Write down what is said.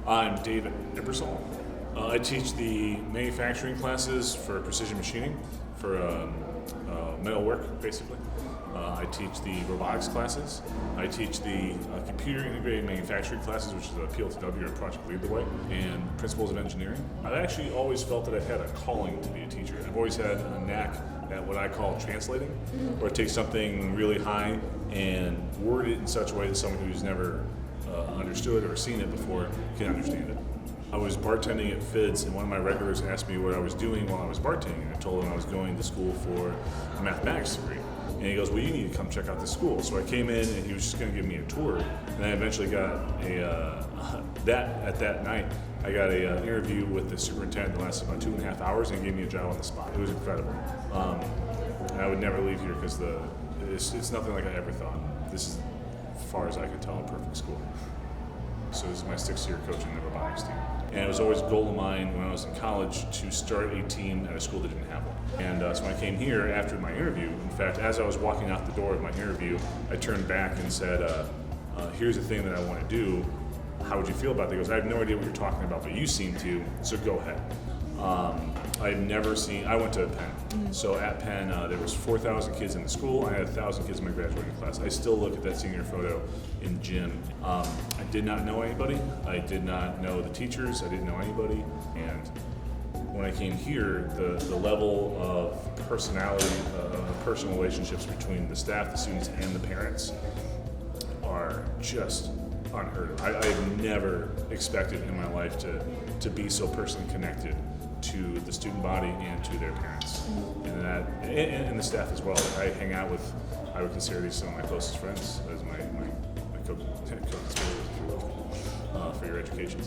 I'm David Ebersol. I teach the manufacturing classes for precision machining, for metal work, basically. I teach the robotics classes. I teach the computer integrated manufacturing classes, which is a PLTW or Project Lead the Way, and principles of engineering. I've actually always felt that I've had a calling to be a teacher. I've always had a knack at what I call translating, where I take something really high and word it in such a way that someone who's never understood or seen it before can understand it. I was bartending at Fids, and one of my regulars asked me what I was doing while I was bartending, and I told him I was going to school for a mathematics degree. And he goes, well, you need to come check out the school. So I came in, and he was just going to give me a tour, and I eventually got that night, I got an interview with the superintendent that lasted about 2.5 hours, and he gave me a job on the spot. It was incredible. And I would never leave here because it's nothing like I ever thought. This is, as far as I could tell, a perfect school. So this is my 6th year coaching the robotics team. And it was always a goal of mine when I was in college to start a team at a school that didn't have one. And so when I came here after my interview, in fact, as I was walking out the door of my interview, I turned back and said, here's the thing that I want to do. How would you feel about it? He goes, I have no idea what you're talking about, but you seem to, so go ahead. I went to Penn. So at Penn, there was 4,000 kids in the school. I had 1,000 kids in my graduating class. I still look at that senior photo in gym. I did not know anybody. I did not know the teachers. I didn't know anybody. And when I came here, the level of personality, personal relationships between the staff, the students, and the parents are just unheard of. I've never expected in my life to be so personally connected to the student body and to their parents, and the staff as well. I hang out with, I would consider these some of my closest friends as my co-conspirators, if you will, for your education.